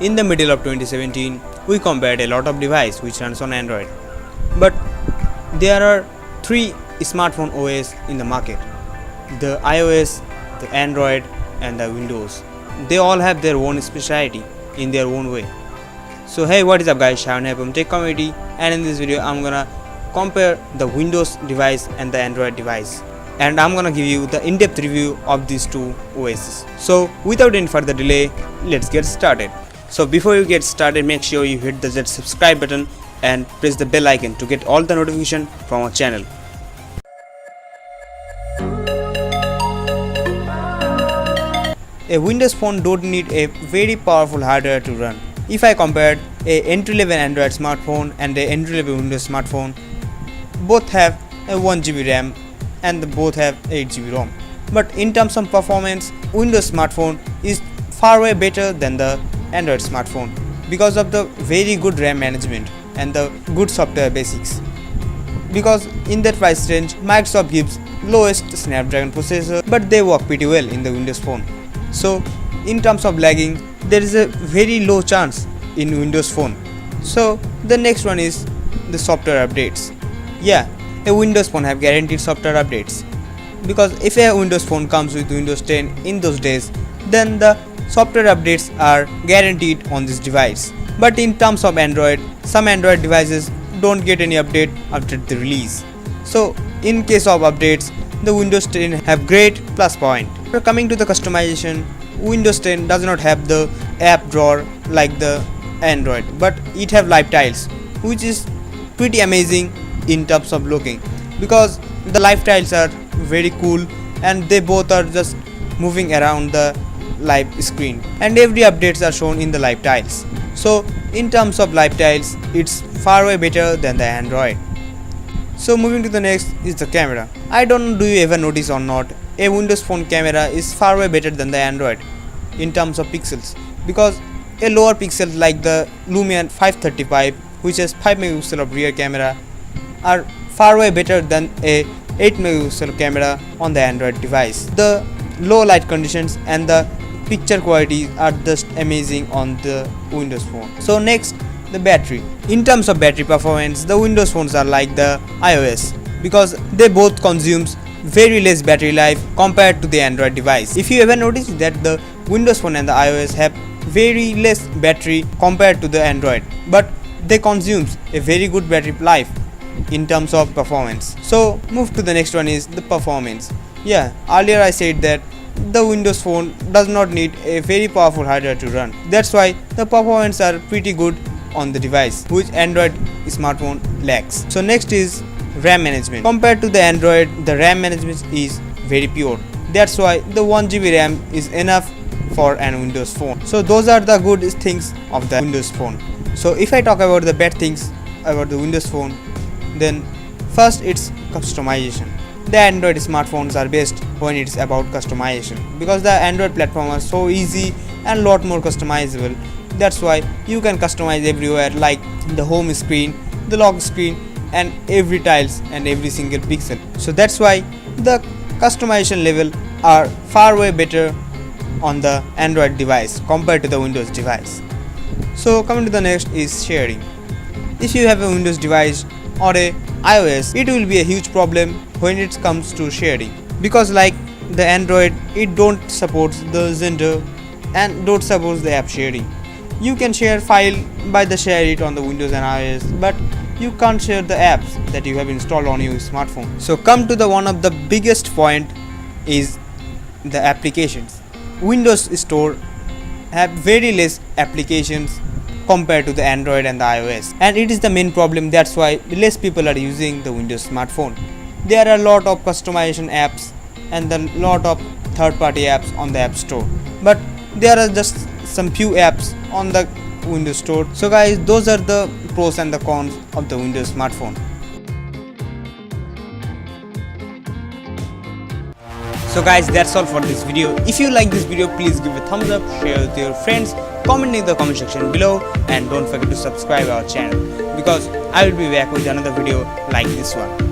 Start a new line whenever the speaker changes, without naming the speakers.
In the middle of 2017, we compared a lot of devices which runs on Android. But there are three smartphone OS in the market: the iOS, the Android, and the Windows. They all have their own specialty in their own way. So hey, what is up guys, Sharon here from Tech Community, and in this video I'm gonna compare the Windows device and the Android device, and I'm gonna give you the in-depth review of these two OSs. So without any further delay, let's get started. So before you get started, make sure you hit the subscribe button and press the bell icon to get all the notification from our channel. A Windows phone don't need a very powerful hardware to run. If I compared a entry-level Android smartphone and a entry-level Windows smartphone, both have a 1GB RAM and both have 8GB ROM. But in terms of performance, Windows smartphone is far way better than the Android smartphone because of the very good RAM management and the good software basics. Because in that price range, Microsoft gives lowest Snapdragon processor, but they work pretty well in the Windows phone. So in terms of lagging, there is a very low chance in Windows phone. So the next one is the software updates. Yeah, a Windows phone have guaranteed software updates, because if a Windows phone comes with Windows 10 in those days, then the software updates are guaranteed on this device. But in terms of Android, some Android devices don't get any update after the release. So in case of updates, the Windows 10 have great plus point. Coming to the customization, Windows 10 does not have the app drawer like the Android, but it have live tiles, which is pretty amazing in terms of looking, because the live tiles are very cool and they both are just moving around the live screen, and every updates are shown in the live tiles. So in terms of live tiles, it's far way better than the Android. So moving to the next is the camera. I don't know, do you ever notice or not, a Windows phone camera is far way better than the Android in terms of pixels, because a lower pixel like the Lumia 535, which has 5 megapixel of rear camera, are far way better than a 8 megapixel camera on the Android device. The low light conditions and the picture quality are just amazing on the Windows phone. So next, the battery. In terms of battery performance, the Windows phones are like the iOS, because they both consumes very less battery life compared to the Android device. If you ever notice that the Windows phone and the iOS have very less battery compared to the Android, but they consumes a very good battery life in terms of performance. So move to the next one is the performance. Yeah, earlier I said that the Windows phone does not need a very powerful hardware to run. That's why the performance are pretty good on the device, which Android smartphone lacks. So next is RAM management. Compared to the Android, the RAM management is very pure. That's why the 1GB RAM is enough for an Windows phone. So those are the good things of the Windows phone. So if I talk about the bad things about the Windows phone, then first it's customization. The Android smartphones are best when it's about customization, because the Android platform are so easy and lot more customizable. That's why you can customize everywhere, like the home screen, the lock screen, and every tiles and every single pixel. So that's why the customization level are far way better on the Android device compared to the Windows device. So coming to the next is sharing. If you have a Windows device or a iOS, it will be a huge problem when it comes to sharing, because like the Android, it don't support the Xender and don't support the app sharing. You can share file by the share it on the Windows and iOS, but you can't share the apps that you have installed on your smartphone. So come to the one of the biggest point is the applications. Windows Store have very less applications compared to the Android and the iOS, and it is the main problem. That's why less people are using the Windows smartphone. There are a lot of customization apps and a lot of third-party apps on the App Store, but there are just some few apps on the Windows Store. So guys, those are the pros and the cons of the Windows smartphone. So guys, that's all for this video. If you like this video, please give a thumbs up, share with your friends, comment in the comment section below, and don't forget to subscribe our channel, because I will be back with another video like this one.